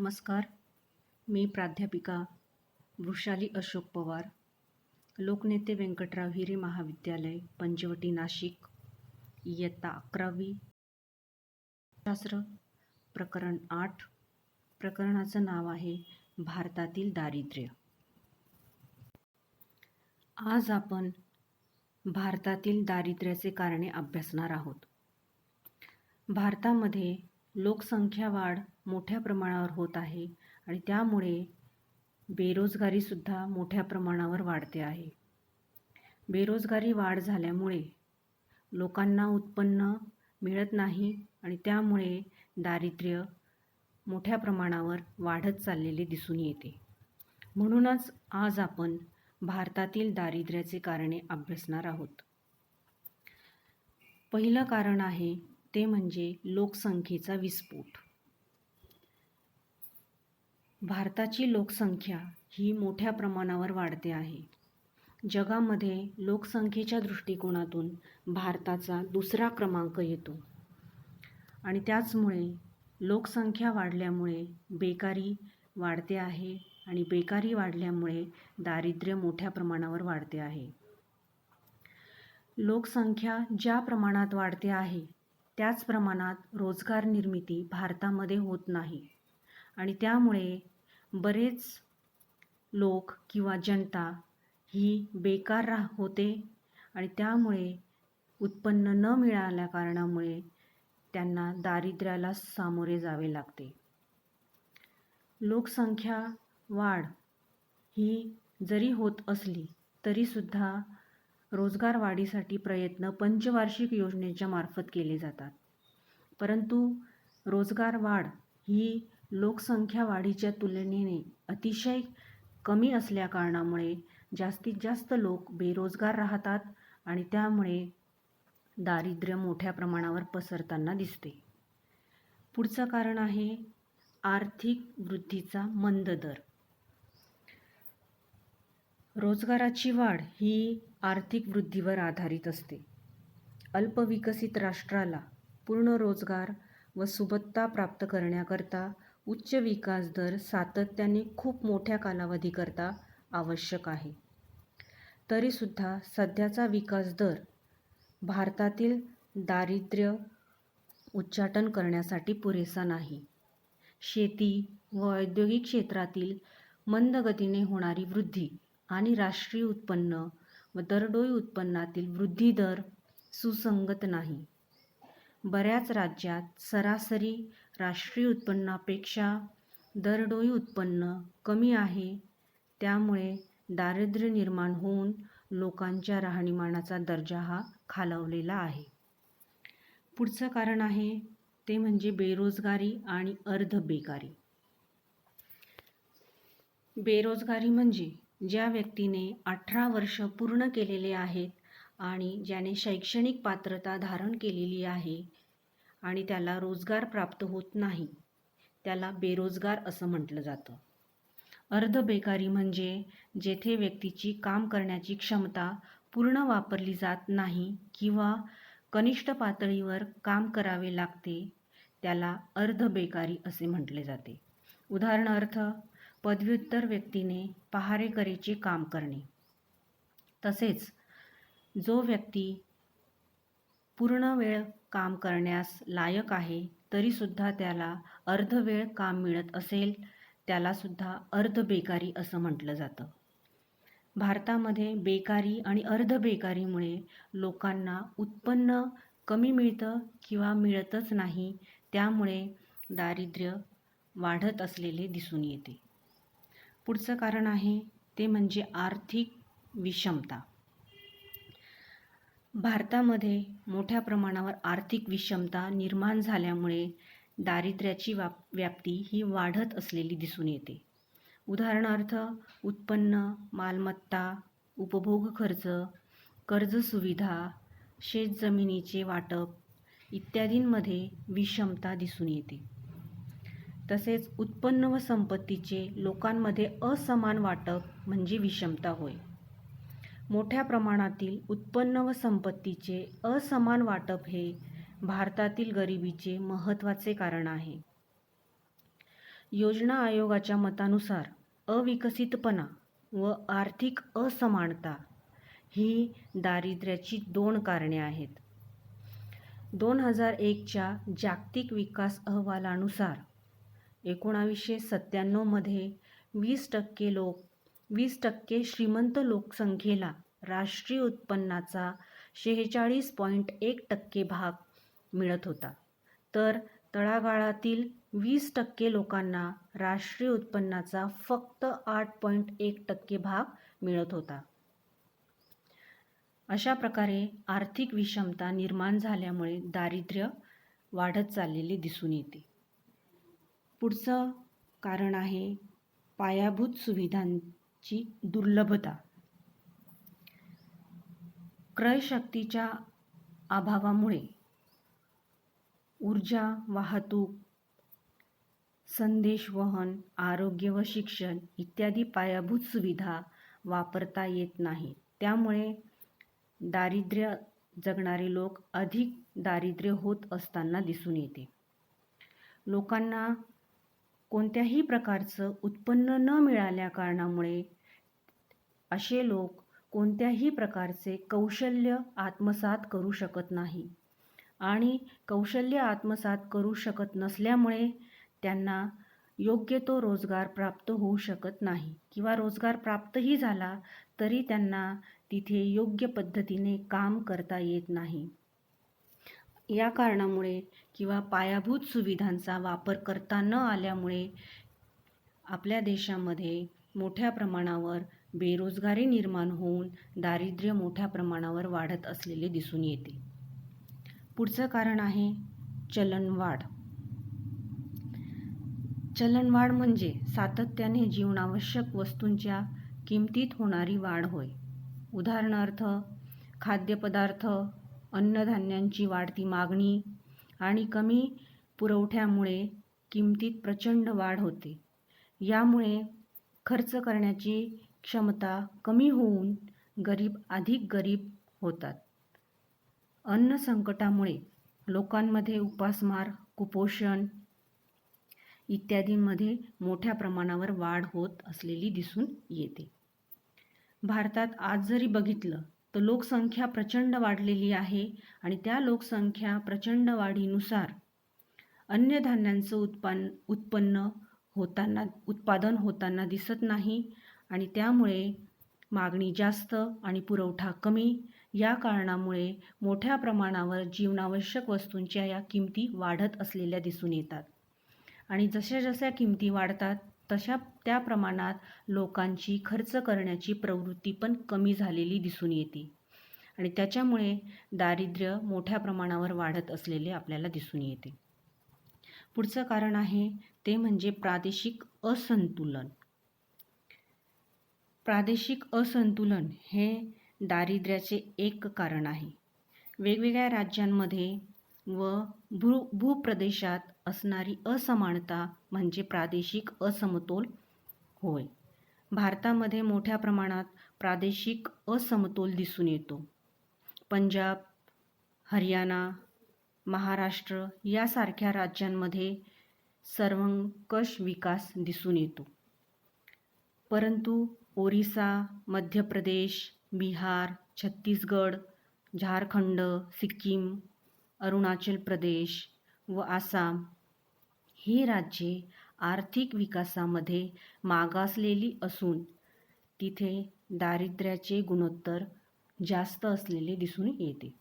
नमस्कार. मी प्राध्यापिका वृषाली अशोक पवार, लोकनेते व्यंकटराव हिरे महाविद्यालय, पंचवटी, नाशिक. इयत्ता 11वी, शास्त्र, प्रकरण 8. प्रकरणाचं नाव आहे भारतातील दारिद्र्य. आज आपण भारतातील दारिद्र्याचे कारणे अभ्यासणार आहोत. भारतामध्ये लोकसंख्या वाढ मोठ्या प्रमाणावर होत आहे आणि त्यामुळे बेरोजगारीसुद्धा मोठ्या प्रमाणावर वाढते आहे. बेरोजगारी वाढ झाल्यामुळे लोकांना उत्पन्न मिळत नाही आणि त्यामुळे दारिद्र्य मोठ्या प्रमाणावर वाढत चाललेले दिसून येते. म्हणूनच आज आपण भारतातील दारिद्र्याचे कारणे अभ्यासणार आहोत. पहिलं कारण आहे ते म्हणजे लोकसंख्येचा विस्फोट. भारताची लोकसंख्या ही मोठ्या प्रमाणावर वाढते आहे. जगामध्ये लोकसंख्येच्या दृष्टिकोनातून भारताचा दुसरा क्रमांक येतो आणि त्याचमुळे लोकसंख्या वाढल्यामुळे बेकारी वाढते आहे आणि बेकारी वाढल्यामुळे दारिद्र्य मोठ्या प्रमाणावर वाढते आहे. लोकसंख्या ज्या प्रमाणात वाढते आहे त्याच प्रमाणात रोजगार निर्मिती भारतामध्ये होत नाही आणि त्यामुळे बरेच लोक किंवा जनता ही बेकार होते आणि त्यामुळे उत्पन्न न मिळाल्या कारणामुळे त्यांना दारिद्र्याला सामोरे जावे लागते. लोकसंख्या वाढ ही जरी होत असली तरीसुद्धा रोजगार वाढीसाठी प्रयत्न पंचवार्षिक योजनेच्या मार्फत केले जातात. परंतु रोजगार वाढ ही लोकसंख्या वाढीच्या तुलनेने अतिशय कमी असल्या कारणामुळे जास्तीत जास्त लोक बेरोजगार राहतात आणि त्यामुळे दारिद्र्य मोठ्या प्रमाणावर पसरताना दिसते. पुढचं कारण आहे आर्थिक वृद्धीचा मंद दर. रोजगाराची वाढ ही आर्थिक वृद्धीवर आधारित असते. अल्पविकसित राष्ट्राला पूर्ण रोजगार व सुबत्ता प्राप्त करण्याकरता उच्च विकास दर सातत्याने खूप मोठ्या कालावधीकरता आवश्यक आहे. तरीसुद्धा सध्याचा विकास दर भारतातील दारिद्र्य उच्चाटन करण्यासाठी पुरेसा नाही. शेती व औद्योगिक क्षेत्रातील मंद गतीने होणारी वृद्धी आणि राष्ट्रीय उत्पन्न व दरडोई उत्पन्नातील वृद्धी दर सुसंगत नाही. बऱ्याच राज्यात सरासरी राष्ट्रीय उत्पन्नापेक्षा दरडोई उत्पन्न कमी आहे. त्यामुळे दारिद्र्य निर्माण होऊन लोकांच्या राहणीमानाचा दर्जा हा खालावलेला आहे. पुढचं कारण आहे ते म्हणजे बेरोजगारी आणि अर्धबेकारी. बेरोजगारी म्हणजे ज्या व्यक्तीने 18 वर्ष पूर्ण केलेले आहेत आणि ज्याने शैक्षणिक पात्रता धारण केलेली आहे आणि त्याला रोजगार प्राप्त होत नाही त्याला बेरोजगार असं म्हटलं जातं. अर्धबेकारी म्हणजे जेथे व्यक्तीची काम करण्याची क्षमता पूर्ण वापरली जात नाही किंवा कनिष्ठ पातळीवर काम करावे लागते त्याला अर्धबेकारी असे म्हटले जाते. उदाहरणार्थ पदव्युत्तर व्यक्तीने पहारेकरीचे काम करणे. तसेच जो व्यक्ती पूर्ण वेळ काम करण्यास लायक आहे तरीसुद्धा त्याला अर्धवेळ काम मिळत असेल त्यालासुद्धा अर्धबेकारी असं म्हटलं जातं. भारतामध्ये बेकारी आणि अर्धबेकारीमुळे लोकांना उत्पन्न कमी मिळतं किंवा मिळतच नाही. त्यामुळे दारिद्र्य वाढत असलेले दिसून येते. पुढचं कारण आहे ते म्हणजे आर्थिक विषमता. भारतामध्ये मोठ्या प्रमाणावर आर्थिक विषमता निर्माण झाल्यामुळे दारिद्र्याची व्याप्ती ही वाढत असलेली दिसून येते. उदाहरणार्थ उत्पन्न, मालमत्ता, उपभोग खर्च, कर्ज सुविधा, शेतजमिनीचे वाटप इत्यादींमध्ये विषमता दिसून येते. तसेच उत्पन्न व संपत्तीचे लोकांमध्ये असमान वाटप म्हणजे विषमता होय. मोठ्या प्रमाणातील उत्पन्न व संपत्तीचे असमान वाटप हे भारतातील गरिबीचे महत्त्वाचे कारण आहे. योजना आयोगाच्या मतानुसार अविकसितपणा व आर्थिक असमानता ही दारिद्र्याची 2 कारणे आहेत. 2001च्या जागतिक विकास अहवालानुसार 1997 मध्ये 20% श्रीमंत लोकसंख्येला राष्ट्रीय उत्पन्नाचा 46.1% भाग मिळत होता, तर तळागाळातील 20% लोकांना राष्ट्रीय उत्पन्नाचा फक्त 8.1% भाग मिळत होता. अशा प्रकारे आर्थिक विषमता निर्माण झाल्यामुळे दारिद्र्य वाढत चाललेले दिसून येते. पुढचं कारण आहे पायाभूत सुविधांची दुर्लभता. क्रयशक्तीच्या अभावामुळे ऊर्जा, वाहतूक, संदेशवहन, आरोग्य व शिक्षण इत्यादी पायाभूत सुविधा वापरता येत नाही. त्यामुळे दारिद्र्य जगणारे लोक अधिक दारिद्र्य होत असताना दिसून येते. लोकांना कोणत्याही प्रकारचं उत्पन्न न मिळाल्या कारणामुळे असे लोक कोणत्याही प्रकारचे कौशल्य आत्मसात करू शकत नाही आणि कौशल्य आत्मसात करू शकत नसल्यामुळे त्यांना योग्य तो रोजगार प्राप्त होऊ शकत नाही किंवा रोजगार प्राप्तही झाला तरी त्यांना तिथे योग्य पद्धतीने काम करता येत नाही. या कारणामुळे किंवा पायाभूत सुविधांचा वापर करता न आल्यामुळे आपल्या देशामध्ये मोठ्या प्रमाणावर बेरोजगारी निर्माण होऊन दारिद्र्य मोठ्या प्रमाणावर वाढत असलेले दिसून येते. पुढचं कारण आहे चलनवाढ. चलनवाढ म्हणजे सातत्याने जीवनावश्यक वस्तूंच्या किमतीत होणारी वाढ होय. उदाहरणार्थ खाद्यपदार्थ, अन्नधान्यांची वाढती मागणी आणि कमी पुरवठ्यामुळे किमतीत प्रचंड वाढ होते. यामुळे खर्च करण्याची क्षमता कमी होऊन गरीब अधिक गरीब होतात. अन्न संकटामुळे लोकांमध्ये उपासमार, कुपोषण इत्यादींमध्ये मोठ्या प्रमाणावर वाढ होत असलेली दिसून येते. भारतात आज जरी बघितलं तर लोकसंख्या प्रचंड वाढलेली आहे आणि त्या लोकसंख्या प्रचंड वाढीनुसार अन्नधान्यांचं उत्पादन होताना दिसत नाही आणि त्यामुळे मागणी जास्त आणि पुरवठा कमी या कारणामुळे मोठ्या प्रमाणावर जीवनावश्यक वस्तूंच्या या किमती वाढत असलेल्या दिसून येतात. आणि जशा जशा किमती वाढतात तशा त्या प्रमाणात लोकांची खर्च करण्याची प्रवृत्ती पण कमी झालेली दिसून येते आणि त्याच्यामुळे दारिद्र्य मोठ्या प्रमाणावर वाढत असलेले आपल्याला दिसून येते. पुढचं कारण आहे ते म्हणजे प्रादेशिक असंतुलन. प्रादेशिक असंतुलन हे दारिद्र्याचे एक कारण आहे. वेगवेगळ्या राज्यांमध्ये व भूप्रदेशात असणारी असमानता म्हणजे प्रादेशिक असमतोल होय. भारतामध्ये मोठ्या प्रमाणात प्रादेशिक असमतोल दिसून येतो. पंजाब, हरियाणा, महाराष्ट्र यासारख्या राज्यांमध्ये सर्वंकष विकास दिसून येतो. परंतु ओरिसा, मध्य प्रदेश, बिहार, छत्तीसगड, झारखंड, सिक्कीम, अरुणाचल प्रदेश व आसाम ही राज्ये आर्थिक विकासामध्ये मागासलेली असून तिथे दारिद्र्याचे गुणोत्तर जास्त असलेले दिसून येते.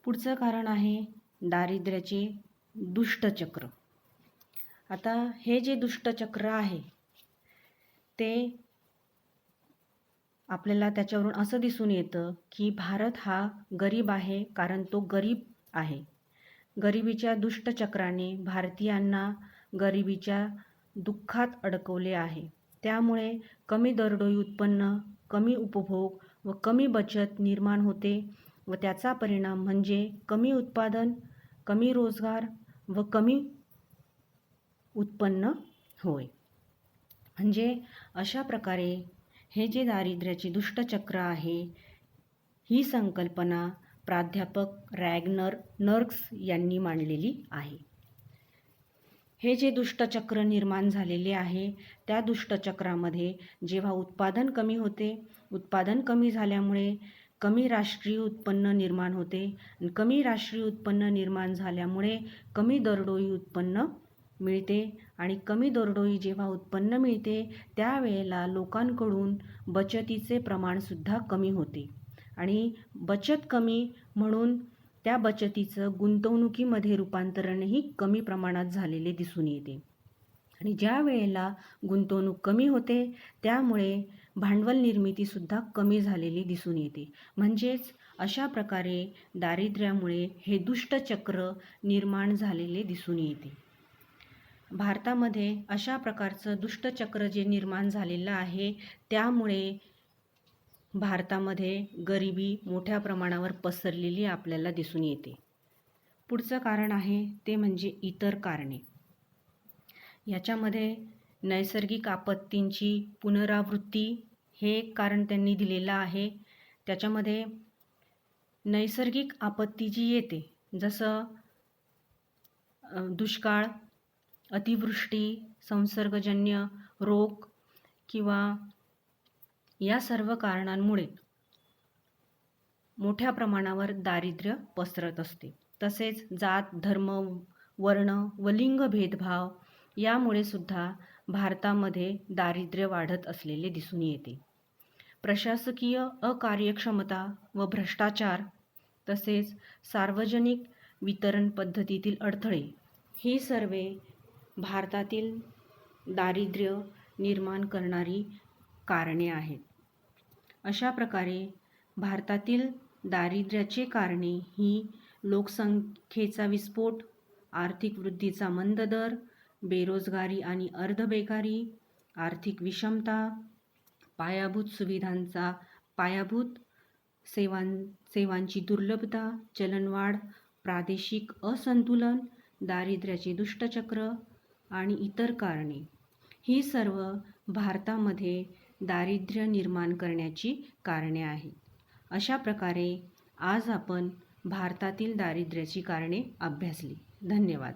पुढचं कारण आहे दारिद्र्याचे दुष्टचक्र. आता हे जे दुष्टचक्र आहे ते आपल्याला त्याच्यावरून असं दिसून येतं की भारत हा गरीब आहे कारण तो गरीब आहे. गरिबीच्या दुष्टचक्राने भारतीयांना गरिबीच्या दुःखात अडकवले आहे. त्यामुळे कमी दरडोई उत्पन्न, कमी उपभोग व कमी बचत निर्माण होते व त्याचा परिणाम म्हणजे कमी उत्पादन, कमी रोजगार व कमी उत्पन्न होय. म्हणजे अशा प्रकारे हे जे दारिद्र्याचे दुष्टचक्र आहे ही संकल्पना प्राध्यापक रॅग्नर नर्क्स यांनी मांडलेली आहे. हे जे दुष्टचक्र निर्माण झालेले आहे, त्या दुष्टचक्रामध्ये जेव्हा उत्पादन कमी होते, उत्पादन कमी झाल्यामुळे कमी राष्ट्रीय उत्पन्न निर्माण होते. कमी राष्ट्रीय उत्पन्न निर्माण झाल्यामुळे कमी दरडोई उत्पन्न मिळते आणि कमी दरडोई जेव्हा उत्पन्न मिळते, त्यावेळेला लोकांकडून बचतीचे प्रमाणसुद्धा कमी होते आणि बचत कमी म्हणून त्या बचतीचं गुंतवणुकीमध्ये रूपांतरणही कमी प्रमाणात झालेले दिसून येते. आणि ज्या वेळेला गुंतवणूक कमी होते, त्यामुळे भांडवल निर्मितीसुद्धा कमी झालेली दिसून येते. म्हणजेच अशा प्रकारे दारिद्र्यामुळे हे दुष्टचक्र निर्माण झालेले दिसून येते. भारतामध्ये अशा प्रकारचं दुष्टचक्र जे निर्माण झालेलं आहे, त्यामुळे भारतामध्ये गरिबी मोठ्या प्रमाणावर पसरलेली आपल्याला दिसून येते. पुढचं कारण आहे ते म्हणजे इतर कारणे. याच्यामध्ये नैसर्गिक आपत्तींची पुनरावृत्ती हे एक कारण त्यांनी दिलेलं आहे. त्याच्यामध्ये नैसर्गिक आपत्ती जी येते, जसं दुष्काळ, अतिवृष्टी, संसर्गजन्य रोग किंवा या सर्व कारणांमुळे मोठ्या प्रमाणावर दारिद्र्य पसरत असते. तसेच जात, धर्म, वर्ण व लिंग भेदभाव यामुळे सुद्धा भारतामध्ये दारिद्र्य वाढत असलेले दिसून येते. प्रशासकीय अकार्यक्षमता व भ्रष्टाचार तसेच सार्वजनिक वितरण पद्धतीतील अडथळे ही सर्वे भारतातील दारिद्र्य निर्माण करणारी कारणे आहेत. अशा प्रकारे भारतातील दारिद्र्याची कारणे ही लोकसंख्येचा विस्फोट, आर्थिक वृद्धीचा मंद दर, बेरोजगारी आणि अर्धबेकारी, आर्थिक विषमता, पायाभूत सेवांची दुर्लभता, चलनवाढ, प्रादेशिक असंतुलन, दारिद्र्याचे दुष्टचक्र आणि इतर कारणे ही सर्व भारतामध्ये दारिद्र्य निर्माण करण्याची कारणे आहेत. अशा प्रकारे आज आपण भारतातील दारिद्र्याची कारणे अभ्यासली. धन्यवाद.